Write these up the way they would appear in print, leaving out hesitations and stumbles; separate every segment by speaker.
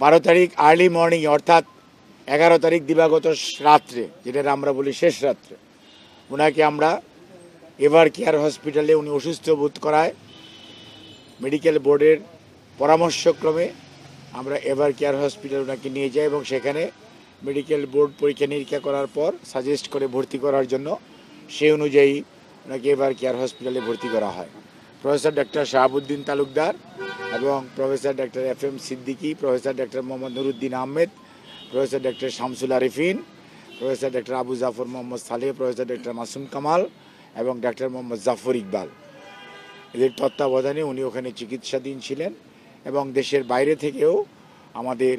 Speaker 1: 12 তারিখ early morning অর্থাৎ 11 তারিখ দিবাগত রাত্রে, যেটা আমরা বলি শেষ রাত্রে, ওনাকে আমরা এভার কেয়ার হসপিটালে, উনি অসুস্থ বোধ করায় মেডিকেল বোর্ডের পরামর্শক্রমে আমরা এভার কেয়ার হসপিটাল ওনাকে নিয়ে যাই এবং সেখানে মেডিকেল বোর্ড পরীক্ষা নিরীক্ষা করার পর সাজেস্ট করে ভর্তি করার জন্য সেই অনুযায়ী ওনাকে এভার কেয়ার হসপিটালে ভর্তি করা হয়। প্রফেসর ডক্টর শাহাবুদ্দিন তালুকদার এবং professor doctor FM Siddiqui, professor doctor Mohammad Nuruddin Ahmed, professor doctor Shamsul Arefin, professor doctor Abu Jafar Mohammad Saleh, professor doctor Masum Kamal এবং ডক্টর মোহাম্মদ জাফর ইকবাল, এদের তত্ত্বাবধানে উনি ওখানে চিকিৎসাধীন ছিলেন। এবং দেশের বাইরে থেকেও আমাদের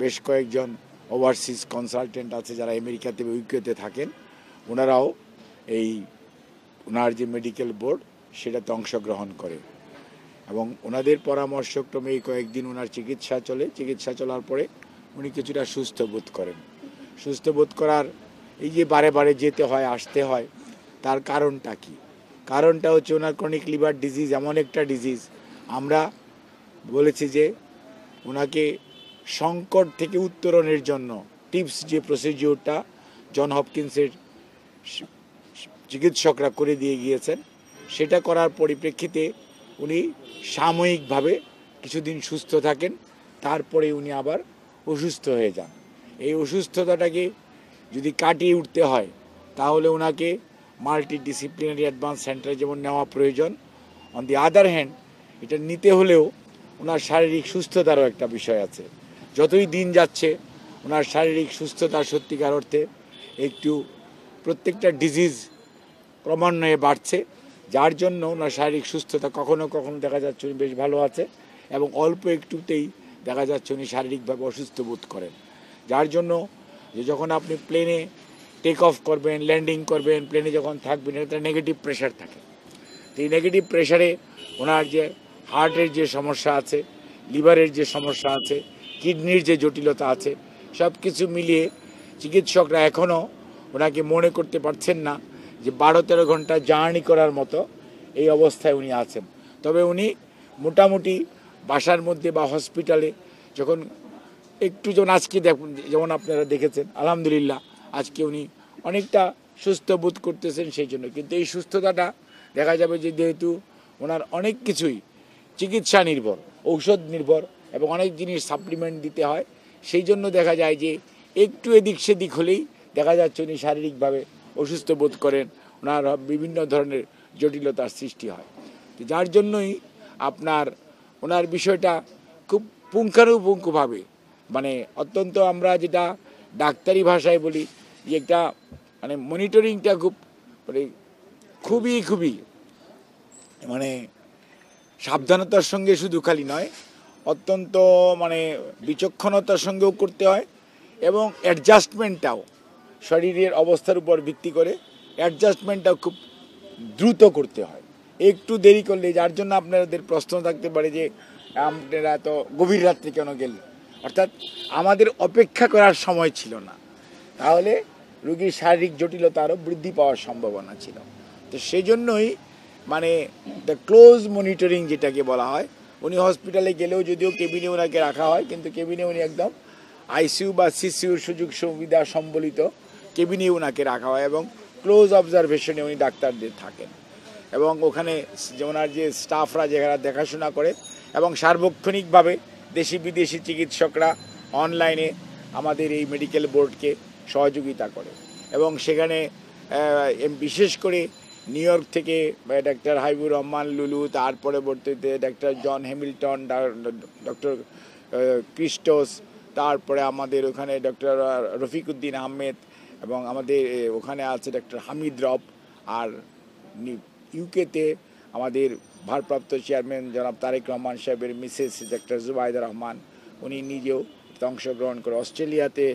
Speaker 1: বেশ কয়েকজন ওভারসিজ কনসালটেন্ট আছে যারা আমেরিকাতে ইউকেতে থাকেন, ওনারাও এই ওনার যে মেডিকেল বোর্ড সেটাতে অংশগ্রহণ করে এবং ওনাদের পরামর্শক্রমে এই কয়েকদিন ওনার চিকিৎসা চলার পরে উনি কিছুটা সুস্থ বোধ করেন। সুস্থ বোধ করার এই যে বারে বারে যেতে হয় আসতে হয়, তার কারণটা কি? কারণটা হচ্ছে ওনার ক্রনিক লিভার ডিজিজ এমন একটা ডিজিজ, আমরা বলেছি যে ওনাকে সংকট থেকে উত্তরণের জন্য টিপস যে প্রসিডিওরটা জন হপকিন্সের চিকিৎসকরা করে দিয়ে গিয়েছেন, সেটা করার পরিপ্রেক্ষিতে উনি সাময়িকভাবে কিছুদিন সুস্থ থাকেন, তারপরে উনি আবার অসুস্থ হয়ে যান। এই অসুস্থতাটাকে যদি কাটিয়ে উঠতে হয় তাহলে ওনাকে মাল্টিডিসিপ্লিনারি অ্যাডভান্স সেন্টারে যেমন নেওয়া প্রয়োজন, অন দি আদার হ্যান্ড এটা নিতে হলেও ওনার শারীরিক সুস্থতারও একটা বিষয় আছে। যতই দিন যাচ্ছে ওনার শারীরিক সুস্থতা সত্যিকার অর্থে একটু প্রত্যেকটা ডিজিজ ক্রমান্বয়ে বাড়ছে, যার জন্য ওনার শারীরিক সুস্থতা কখনো কখনো দেখা যাচ্ছে উনি বেশ ভালো আছে এবং অল্প একটুতেই দেখা যাচ্ছে উনি শারীরিকভাবে অসুস্থ বোধ করেন। যার জন্য যে যখন আপনি প্লেনে টেক অফ করবেন, ল্যান্ডিং করবেন, প্লেনে যখন থাকবেন, একটা নেগেটিভ প্রেশার থাকে। তো এই নেগেটিভ প্রেশারে ওনার যে হার্টের যে সমস্যা আছে, লিভারের যে সমস্যা আছে, কিডনির যে জটিলতা আছে, সব কিছু মিলিয়ে চিকিৎসকরা এখনও ওনাকে মনে করতে পারছেন না যে 12-13 ঘন্টা জার্নি করার মতো এই অবস্থায় উনি আছেন। তবে উনি মোটামুটি বাসার মধ্যে বা হসপিটালে যখন একটু, যেমন আজকে দেখুন, যেমন আপনারা দেখেছেন আলহামদুলিল্লাহ আজকে উনি অনেকটা সুস্থ বোধ করতেছেন সেই জন্য। কিন্তু এই সুস্থতাটা দেখা যাবে যে যেহেতু ওনার অনেক কিছুই চিকিৎসা নির্ভর, ঔষধ নির্ভর এবং অনেক জিনিস সাপ্লিমেন্ট দিতে হয়, সেই জন্য দেখা যায় যে একটু এদিক সেদিক হলেই দেখা যাচ্ছে উনি শারীরিকভাবে অসুস্থ বোধ করেন, ওনার বিভিন্ন ধরনের জটিলতার সৃষ্টি হয়। তো যার জন্যই আপনার ওনার বিষয়টা খুব পুঙ্খানুপুঙ্খভাবে, মানে অত্যন্ত আমরা যেটা ডাক্তারি ভাষায় বলি যে একটা মানে মনিটরিংটা খুব মানে খুবই মানে সাবধানতার সঙ্গে শুধু খালি নয়, অত্যন্ত মানে বিচক্ষণতার সঙ্গেও করতে হয় এবং অ্যাডজাস্টমেন্টটাও শরীরের অবস্থার উপর ভিত্তি করে অ্যাডজাস্টমেন্টটাও খুব দ্রুত করতে হয়। একটু দেরি করলে, যার জন্য আপনাদের প্রশ্ন থাকতে পারে যে আপনারা তো গভীর রাত্রে কেন গেলেন, অর্থাৎ আমাদের অপেক্ষা করার সময় ছিল না, তাহলে রোগীর শারীরিক জটিলতা আরও বৃদ্ধি পাওয়ার সম্ভাবনা ছিল। তো সেই জন্যই মানে দ্য ক্লোজ মনিটরিং যেটাকে বলা হয়, উনি হসপিটালে গেলেও যদিও কেবিনে ওনাকে রাখা হয়, কিন্তু কেবিনে উনি একদম আইসিইউ বা সিসিউর সুযোগ সুবিধা সম্বলিত কেবিনে ওনাকে রাখা হয় এবং ক্লোজ অবজারভেশনে উনি ডাক্তারদের থাকেন এবং ওখানে ওনার যে স্টাফরা যারা দেখাশোনা করে এবং সার্বক্ষণিকভাবে দেশি বিদেশি চিকিৎসকরা অনলাইনে আমাদের এই মেডিকেল বোর্ডকে সহযোগিতা করে এবং সেখানে বিশেষ করে নিউ ইয়র্ক থেকে ডাক্তার হাবিবুর রহমান লুলু, তার পরবর্তীতে ডাক্তার জন হ্যামিল্টন, ডক্টর ক্রিস্টোস, তারপরে আমাদের ওখানে ডক্টর রফিকুদ্দিন আহমেদ এবং আমাদের ওখানে আছে ডক্টর হামিদ রব, আর ইউকেতে আমাদের ভারপ্রাপ্ত চেয়ারম্যান জনাব তারেক রহমান সাহেবের মিসেস ডক্টর জুবাইদা রহমান, উনি নিজেও অংশগ্রহণ করে। অস্ট্রেলিয়াতে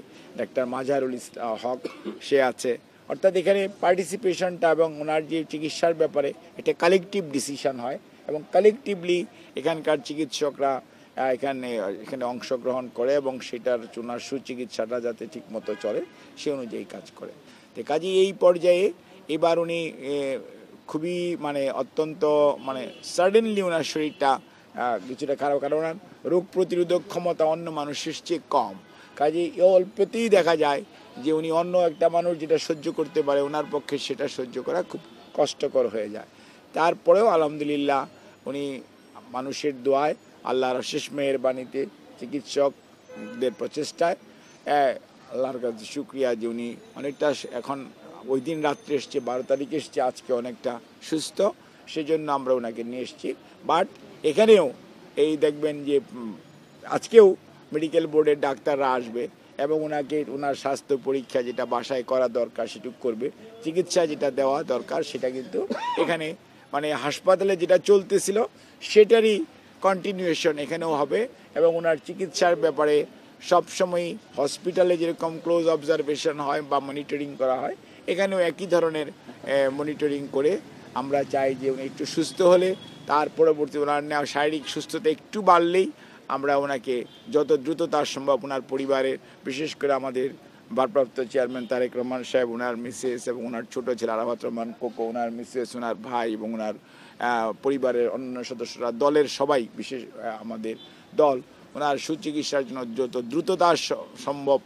Speaker 1: ডাক্তার মাজারুল হক সে আছে। অর্থাৎ এখানে পার্টিসিপেশনটা এবং ওনার যে চিকিৎসার ব্যাপারে এটা কালেকটিভ ডিসিশন হয় এবং কালেকটিভলি এখানকার চিকিৎসকরা এখানে অংশগ্রহণ করে এবং সেটার ওনার সুচিকিৎসাটা যাতে ঠিকমতো চলে সে অনুযায়ী কাজ করে। তো কাজেই এই পর্যায়ে এবার উনি খুবই মানে অত্যন্ত মানে সাডেনলি ওনার শরীরটা কিছুটা খারাপ, কারণ ওনার রোগ প্রতিরোধক ক্ষমতা অন্য মানুষের চেয়ে কম। কাজেই অল্পতেই দেখা যায় যে উনি অন্য একটা মানুষ যেটা সহ্য করতে পারে ওনার পক্ষে সেটা সহ্য করা খুব কষ্টকর হয়ে যায়। তারপরেও আলহামদুলিল্লাহ উনি মানুষের দোয়ায়, আল্লাহর অশেষ মেহেরবানিতে, চিকিৎসকদের প্রচেষ্টায় আল্লাহর কাছে শুকরিয়া যে উনি অনেকটা এখন ওই দিন রাত্রে এসছে, 12 তারিখ এসছে, আজকে অনেকটা সুস্থ, সেজন্য আমরা ওনাকে নিয়ে এসেছি। বাট এখানেও এই দেখবেন যে আজকেও মেডিকেল বোর্ডের ডাক্তাররা আসবে এবং ওনাকে ওনার স্বাস্থ্য পরীক্ষা যেটা বাসায় করা দরকার সেটুকু করবে, চিকিৎসা যেটা দেওয়া দরকার সেটা কিন্তু এখানে মানে হাসপাতালে যেটা চলতেছিল সেটারই কন্টিনিউয়েশন এখানেও হবে। এবং ওনার চিকিৎসার ব্যাপারে সবসময় হসপিটালে যেরকম ক্লোজ অবজারভেশন হয় বা মনিটরিং করা হয়, এখানেও একই ধরনের মনিটরিং করে আমরা চাই যে উনি একটু সুস্থ হলে তার পরবর্তী ওনার নেওয়া শারীরিক সুস্থতা একটু বাড়লেই আমরা ওনাকে যত দ্রুত তার সম্ভব ওনার পরিবারের, বিশেষ করে আমাদের ভারপ্রাপ্ত চেয়ারম্যান তারেক রহমান সাহেব, ওনার মিসেস এবং ওনার ছোটো ছেলে আরাফাত রহমান কোকো, ওনার মিসেস, ওনার ভাই এবং ওনার পরিবারের অন্যান্য সদস্যরা, দলের সবাই, বিশেষ আমাদের দল ওনার সুচিকিৎসার জন্য যত দ্রুততার সম্ভব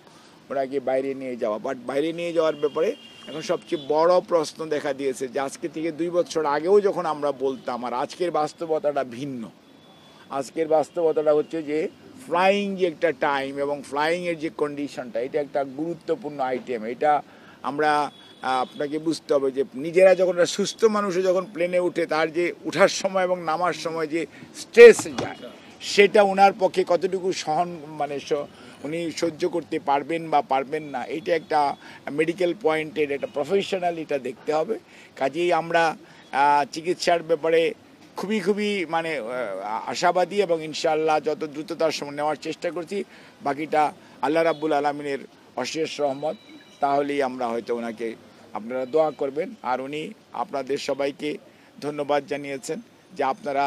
Speaker 1: ওনাকে বাইরে নিয়ে যাওয়া। বাট বাইরে নিয়ে যাওয়ার ব্যাপারে এখন সবচেয়ে বড় প্রশ্ন দেখা দিয়েছে যে আজকে থেকে 2 বছর আগেও যখন আমরা বলতাম, আর আজকের বাস্তবতাটা ভিন্ন। আজকের বাস্তবতাটা হচ্ছে যে ফ্লাইং যে একটা টাইম এবং ফ্লাইংয়ের যে কন্ডিশনটা, এটা একটা গুরুত্বপূর্ণ আইটেম। এটা আমরা আপনাকে বুঝতে হবে যে নিজেরা যখন সুস্থ মানুষে যখন প্লেনে উঠে তার যে উঠার সময় এবং নামার সময় যে স্ট্রেস যায় সেটা ওনার পক্ষে কতটুকু মানে উনি সহ্য করতে পারবেন বা পারবেন না, এটা একটা মেডিকেল পয়েন্টের একটা প্রফেশনাল, এটা দেখতে হবে। কাজেই আমরা চিকিৎসার ব্যাপারে খুবই মানে আশাবাদী এবং ইনশাআল্লাহ যত দ্রুততার সময় নেওয়ার চেষ্টা করছি। বাকিটা আল্লাহ রাব্বুল আলামিনের অশেষ রহমত, তাহলেই আমরা হয়তো ওনাকে, আপনারা দোয়া করবেন। আর উনি আপনাদের সবাইকে ধন্যবাদ জানিয়েছেন যে আপনারা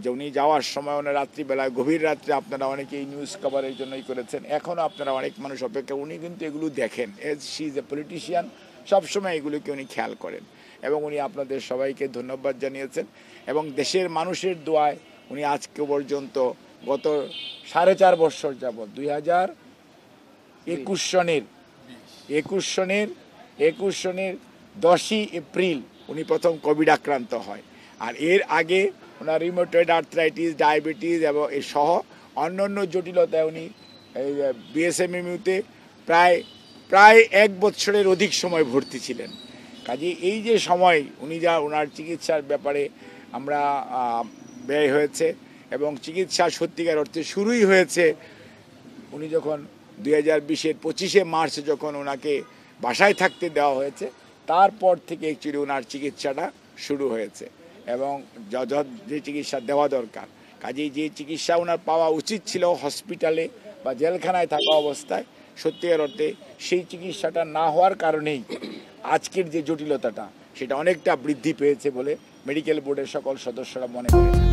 Speaker 1: যে উনি যাওয়ার সময় ওনার রাত্রিবেলায় গভীর রাত্রে আপনারা অনেকেই নিউজ কভারের জন্যই করেছেন, এখনও আপনারা অনেক মানুষ অপেক্ষা, উনি কিন্তু এগুলো দেখেন, as she is a politician, সবসময় এগুলোকে উনি খেয়াল করেন এবং উনি আপনাদের সবাইকে ধন্যবাদ জানিয়েছেন। এবং দেশের মানুষের দোয়ায় উনি আজকে পর্যন্ত গত 4.5 বছর যাবৎ 2021 সনের 10ই এপ্রিল উনি প্রথম কোভিড আক্রান্ত হয়। আর এর আগে ওনার রিউমেটয়েড আর্থ্রাইটিস, ডায়াবেটিস এবং এ সহ অন্যান্য জটিলতায় উনি বিএসএমএমইউতে প্রায় 1 বছরের অধিক সময় ভর্তি ছিলেন। কাজে এই যে সময় উনি যা ওনার চিকিৎসার ব্যাপারে আমরা ব্যয় হয়েছে এবং চিকিৎসা সত্যিকার অর্থে শুরুই হয়েছে উনি যখন 2020-এর 25শে মার্চ যখন ওনাকে বাসায় থাকতে দেওয়া হয়েছে, তারপর থেকে অ্যাকচুয়ালি ওনার চিকিৎসাটা শুরু হয়েছে এবং যে চিকিৎসা দেওয়া দরকার। কাজেই যে চিকিৎসা ওনার পাওয়া উচিত ছিল হসপিটালে বা জেলখানায় থাকা অবস্থায়, সত্যিকার অর্থে সেই চিকিৎসাটা না হওয়ার কারণেই আজকের যে জটিলতাটা সেটা অনেকটা বৃদ্ধি পেয়েছে বলে মেডিকেল বোর্ডের সকল সদস্যরা মনে করেন।